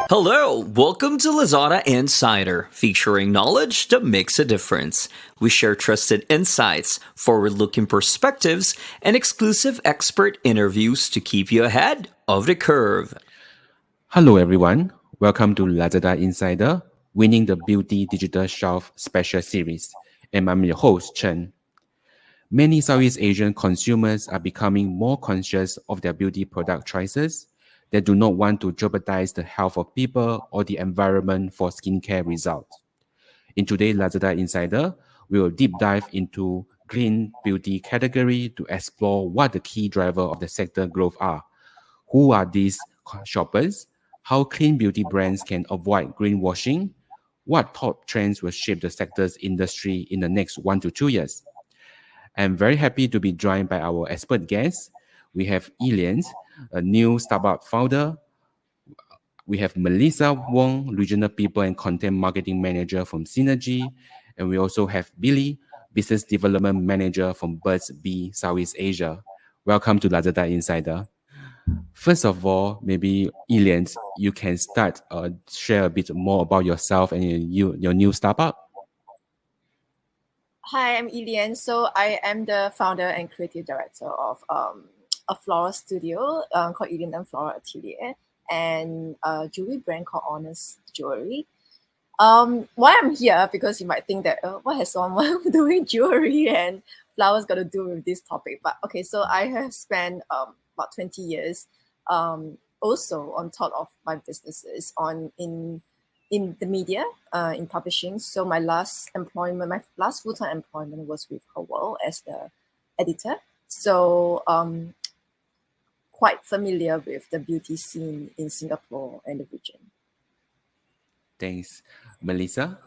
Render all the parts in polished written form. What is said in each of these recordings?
Hello, welcome to Lazada Insider, featuring knowledge that makes a difference. We share trusted insights, forward-looking perspectives, and exclusive expert interviews to keep you ahead of the curve. Hello everyone, welcome to Lazada Insider, winning the Beauty Digital Shelf Special Series, and I'm your host, Chen. Many Southeast Asian consumers are becoming more conscious of their beauty product choices. They do not want to jeopardize the health of people or the environment for skincare results. In today's Lazada Insider, we will deep dive into green beauty category to explore what the key driver of the sector growth are. Who are these shoppers? How clean beauty brands can avoid greenwashing? What top trends will shape the sector's industry in the next 1 to 2 years? I'm very happy to be joined by our expert guests. We have Lian, a new startup founder. We have Melissa Wong, Regional People and Content Marketing Manager from Synagie. And we also have Billie, Business Development Manager from Burt's B, Southeast Asia. Welcome to Lazada Insider. First of all, maybe Lian, you can start share a bit more about yourself and your new startup. Hi, I'm Lian. So I am the founder and creative director of a floral studio called Lian Floral Atelier and a jewelry brand called Aweness Jewelry. Why I'm here, because you might think that what has someone doing jewelry and flowers got to do with this topic? But okay, so I have spent about 20 years also on top of my businesses in the media, in publishing. So my last full-time employment was with Floral as the editor. So quite familiar with the beauty scene in Singapore and the region. Thanks. Melissa?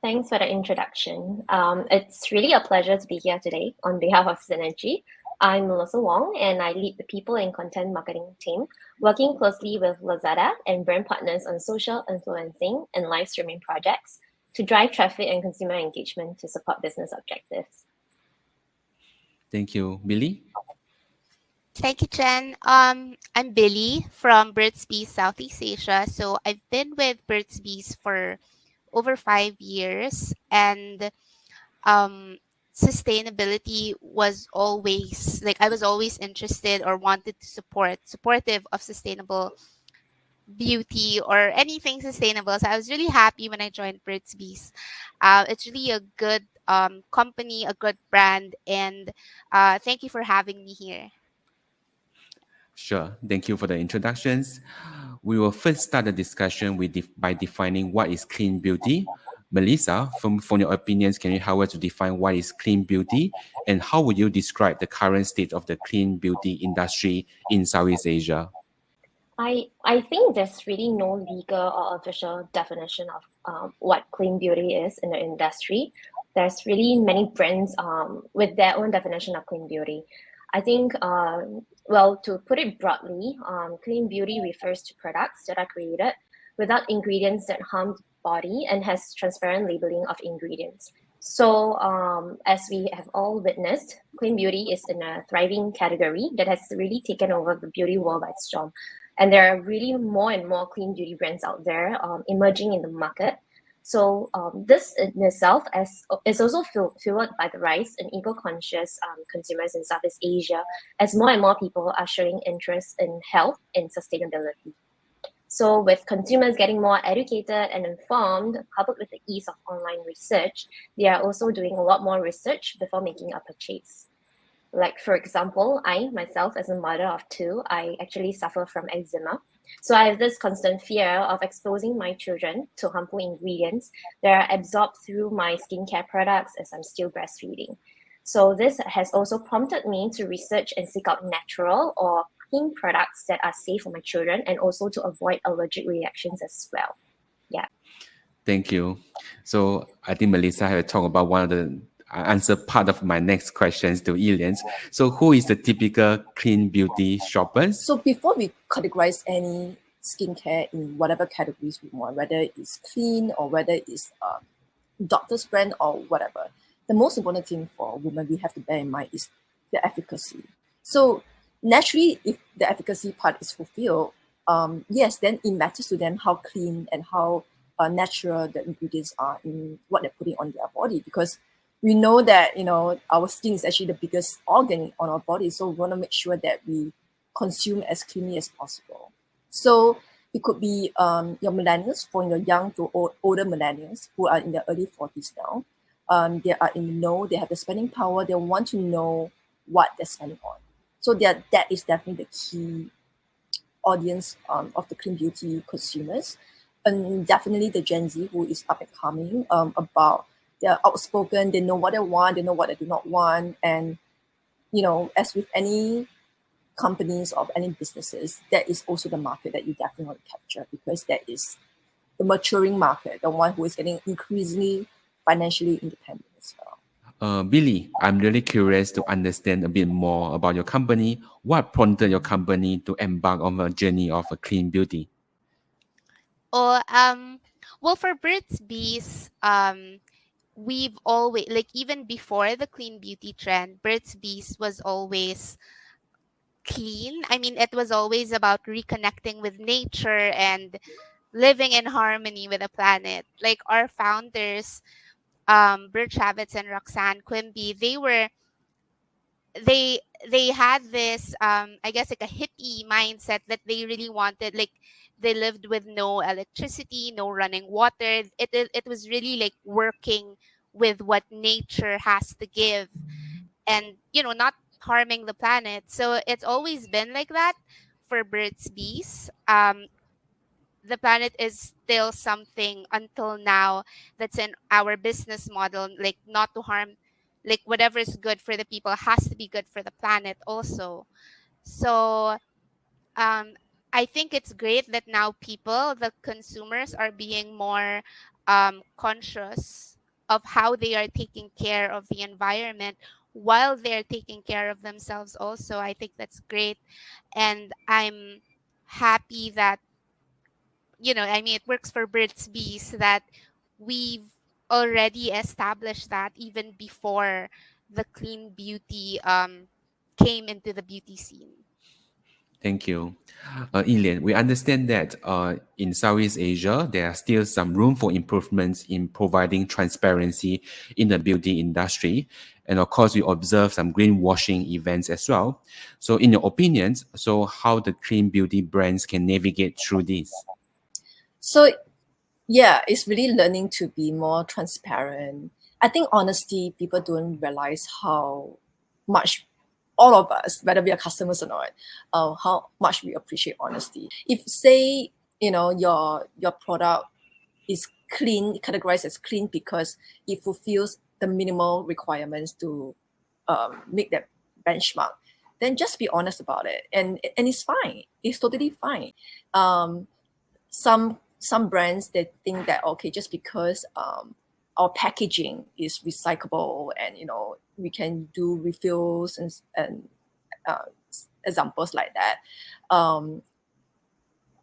Thanks for the introduction. It's really a pleasure to be here today on behalf of Synagie. I'm Melissa Wong, and I lead the people and content marketing team, working closely with Lazada and brand partners on social influencing and live streaming projects to drive traffic and consumer engagement to support business objectives. Thank you. Billie? Thank you, Jen. I'm Billie from Burt's Bees, Southeast Asia. So I've been with Burt's Bees for over 5 years, and sustainability was always I was always interested or wanted to supportive of sustainable beauty or anything sustainable. So I was really happy when I joined Burt's Bees. It's really a good company, a good brand, and thank you for having me here. Sure. Thank you for the introductions. We will first start the discussion by defining what is clean beauty. Melissa, from your opinions, can you help us to define what is clean beauty and how would you describe the current state of the clean beauty industry in Southeast Asia? I think there's really no legal or official definition of what clean beauty is in the industry. There's really many brands with their own definition of clean beauty. I think, to put it broadly, clean beauty refers to products that are created without ingredients that harm the body and has transparent labeling of ingredients. So as we have all witnessed, clean beauty is in a thriving category that has really taken over the beauty world by storm. And there are really more and more clean beauty brands out there emerging in the market. So this in itself is also fueled by the rise in eco-conscious consumers in Southeast Asia, as more and more people are showing interest in health and sustainability. So with consumers getting more educated and informed, coupled with the ease of online research, they are also doing a lot more research before making a purchase. Like, for example, I myself, as a mother of two, I actually suffer from eczema. So I have this constant fear of exposing my children to harmful ingredients that are absorbed through my skincare products as I'm still breastfeeding. So this has also prompted me to research and seek out natural or clean products that are safe for my children and also to avoid allergic reactions as well. Yeah. Thank you. So I think Melissa had talked about one of the answer part of my next questions to Lian. So who is the typical clean beauty shoppers? So before we categorize any skincare in whatever categories we want, whether it's clean or whether it's doctor's brand or whatever, the most important thing for women we have to bear in mind is the efficacy. So naturally, if the efficacy part is fulfilled, yes, then it matters to them how clean and how natural the ingredients are in what they're putting on their body, because we know that our skin is actually the biggest organ on our body, so we want to make sure that we consume as cleanly as possible. So it could be your millennials, from your young to older millennials who are in their early 40s now. They are in the know, they have the spending power, they want to know what they're spending on. So that is definitely the key audience of the clean beauty consumers. And definitely the Gen Z who is up and coming, about they're outspoken, they know what they want, they know what they do not want. And as with any companies or any businesses, that is also the market that you definitely want to capture, because that is the maturing market, the one who is getting increasingly financially independent as well. Billie, I'm really curious to understand a bit more about your company. What prompted your company to embark on a journey of a clean beauty? Or well, for Burt's Bees, we've always, like, even before the clean beauty trend, Burt's Bees was always clean. I mean, it was always about reconnecting with nature and living in harmony with the planet. Like our founders, Burt and Roxanne Quimby, they they had this, I guess, like a hippie mindset that they really wanted. Like, they lived with no electricity, no running water. It was really like working with what nature has to give, and not harming the planet. So it's always been like that for Bird's Bees. The planet is still something until now that's in our business model, like not to harm, like whatever is good for the people has to be good for the planet also. So um I think it's great that now people, the consumers, are being more conscious of how they are taking care of the environment while they're taking care of themselves also. I think that's great, and I'm happy that, I mean, it works for Bird's Bees, that we've already established that even before the clean beauty came into the beauty scene. Thank you. Lian, we understand that in Southeast Asia, there are still some room for improvements in providing transparency in the beauty industry. And of course, we observe some greenwashing events as well. So in your opinions, so how the clean beauty brands can navigate through this? So yeah, it's really learning to be more transparent. I think honesty, people don't realize how much all of us, whether we are customers or not, how much we appreciate honesty. If say, your product is clean, categorized as clean because it fulfills the minimal requirements to make that benchmark, then just be honest about it, and it's fine. It's totally fine. Some brands, they think that, okay, just because our packaging is recyclable and we can do refills and examples like that,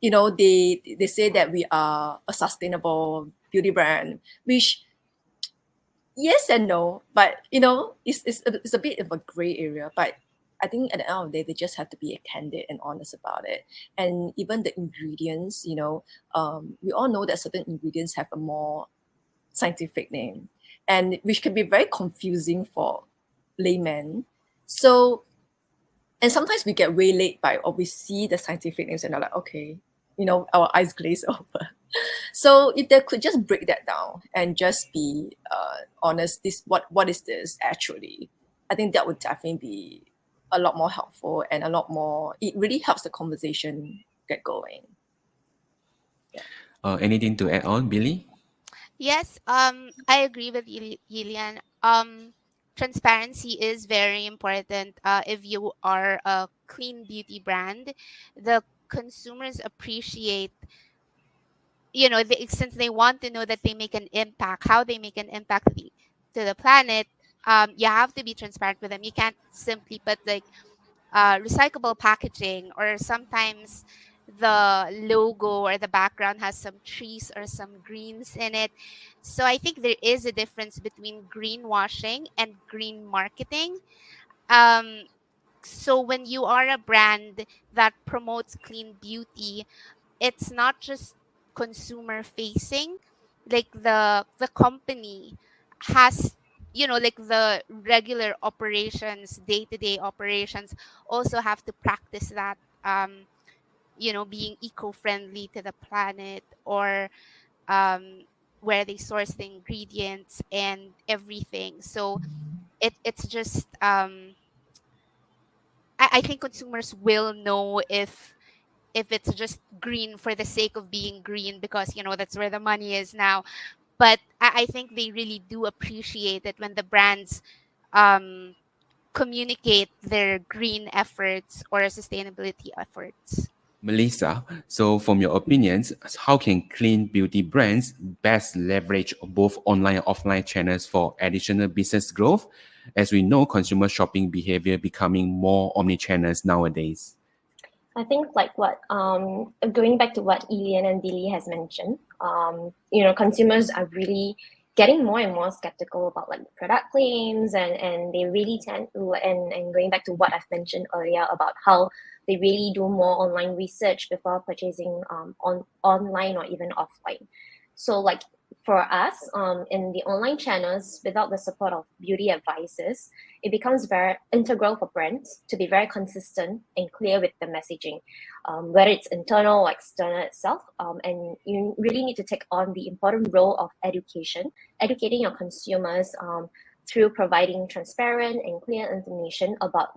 they say that we are a sustainable beauty brand, which yes and no, but it's a bit of a gray area. But I think at the end of the day, they just have to be candid and honest about it. And even the ingredients, we all know that certain ingredients have a more scientific name, and which can be very confusing for laymen. So, and sometimes we get waylaid by, or we see the scientific names and are like, okay, our eyes glaze over. So if they could just break that down and just be honest, what is this actually? I think that would definitely be a lot more helpful, and a lot more. It really helps the conversation get going. Anything to add on, Billie? Yes, I agree with Yilian. Transparency is very important. If you are a clean beauty brand, the consumers appreciate, since they want to know that they make an impact, how they make an impact to the planet. You have to be transparent with them. You can't simply put like recyclable packaging, or sometimes the logo or the background has some trees or some greens in it. So I think there is a difference between greenwashing and green marketing. So when you are a brand that promotes clean beauty, it's not just consumer facing. Like the company has, like the regular operations, day-to-day operations, also have to practice that, being eco-friendly to the planet, or um where they source the ingredients and everything. So it's just, I think consumers will know if it's just green for the sake of being green, because that's where the money is now. But I think they really do appreciate it when the brands um communicate their green efforts or sustainability efforts. Melissa, so from your opinions, how can clean beauty brands best leverage both online and offline channels for additional business growth? As we know, consumer shopping behavior becoming more omnichannels nowadays. I think like what going back to what Lian and Billie has mentioned, consumers are really getting more and more skeptical about like product claims, and they really tend to, and going back to what I've mentioned earlier about how they really do more online research before purchasing online or even offline. So like for us, in the online channels, without the support of beauty advisors, it becomes very integral for brands to be very consistent and clear with the messaging, whether it's internal or external itself. And you really need to take on the important role of educating your consumers through providing transparent and clear information about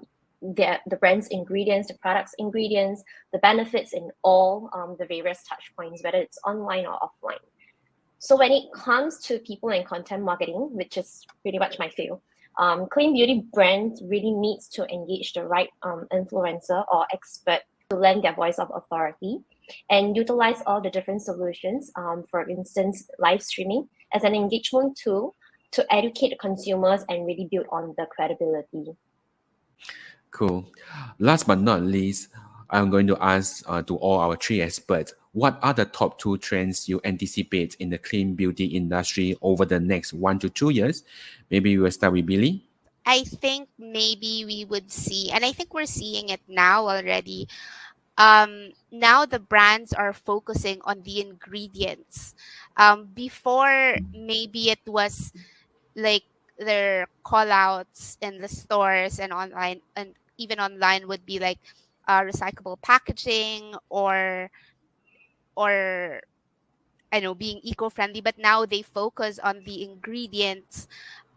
the brand's ingredients, the product's ingredients, the benefits in all the various touch points, whether it's online or offline. So when it comes to people and content marketing, which is pretty much my field, clean beauty brands really needs to engage the right influencer or expert to lend their voice of authority and utilize all the different solutions, for instance, live streaming as an engagement tool to educate consumers and really build on the credibility. Cool. Last but not least, I'm going to ask to all our three experts, what are the top two trends you anticipate in the clean beauty industry over the next 1 to 2 years? Maybe we will start with Billie. I think maybe we would see, and I think we're seeing it now already. Now the brands are focusing on the ingredients. Before, maybe it was like their call outs in the stores and online, and even online would be like recyclable packaging, or I know, being eco-friendly. But now they focus on the ingredients,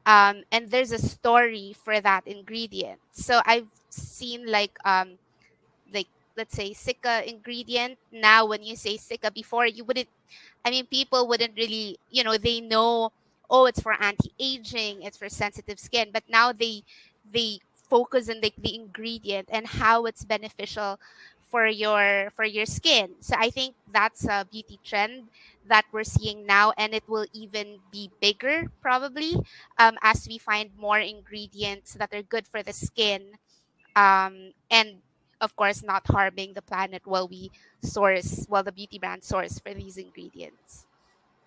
and there's a story for that ingredient. So I've seen like, let's say, Sika ingredient. Now when you say Sika, before you wouldn't, I mean, people wouldn't really, they know, oh, it's for anti-aging, it's for sensitive skin. But now they focus on the ingredient and how it's beneficial for your skin. So I think that's a beauty trend that we're seeing now, and it will even be bigger probably, as we find more ingredients that are good for the skin, and of course not harming the planet while the beauty brand source for these ingredients.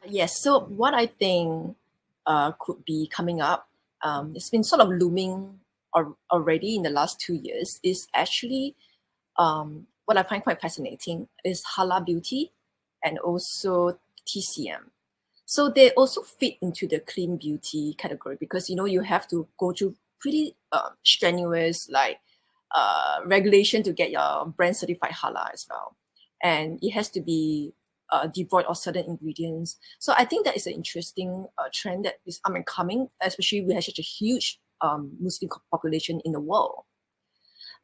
Yes, so what I think could be coming up, it's been sort of looming already in the last 2 years, is actually what I find quite fascinating is halal beauty and also TCM. So they also fit into the clean beauty category because you have to go through pretty strenuous regulation to get your brand certified halal as well, and it has to be devoid of certain ingredients. So I think that is an interesting trend that is up and coming, especially we have such a huge Muslim population in the world.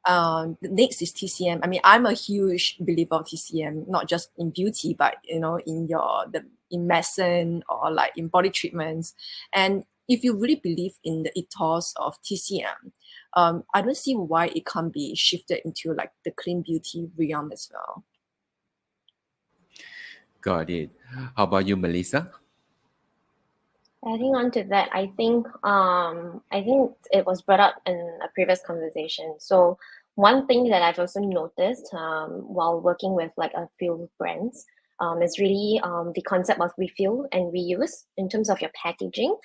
The next is TCM. I mean, I'm a huge believer of TCM, not just in beauty, but in medicine or like in body treatments. And if you really believe in the ethos of TCM, I don't see why it can't be shifted into like the clean beauty realm as well. Got it. How about you, Melissa? Adding on to that, I think it was brought up in a previous conversation. So one thing that I've also noticed while working with like a few brands is really the concept of refill and reuse in terms of your packaging.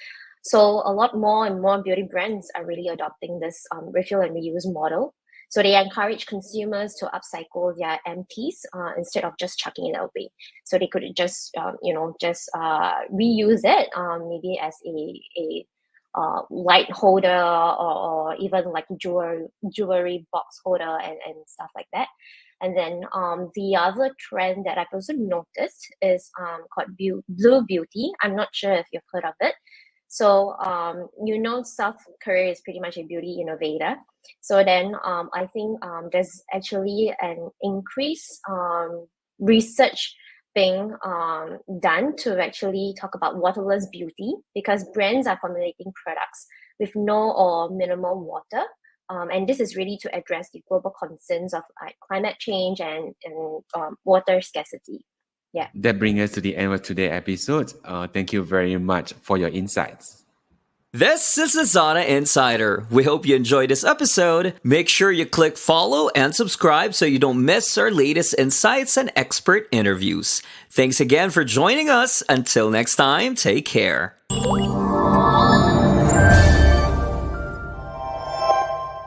So a lot more and more beauty brands are really adopting this refill and reuse model. So they encourage consumers to upcycle their empties instead of just chucking it away. So they could just, reuse it, maybe as a light holder, or even like jewelry box holder and stuff like that. And then the other trend that I've also noticed is called Blue Beauty. I'm not sure if you've heard of it. So, South Korea is pretty much a beauty innovator. So then I think there's actually an increase research being done to actually talk about waterless beauty, because brands are formulating products with no or minimal water. And this is really to address the global concerns of climate change and water scarcity. Yeah. That brings us to the end of today's episode. Thank you very much for your insights. This is Lazada Insider. We hope you enjoyed this episode. Make sure you click follow and subscribe so you don't miss our latest insights and expert interviews. Thanks again for joining us. Until next time, take care.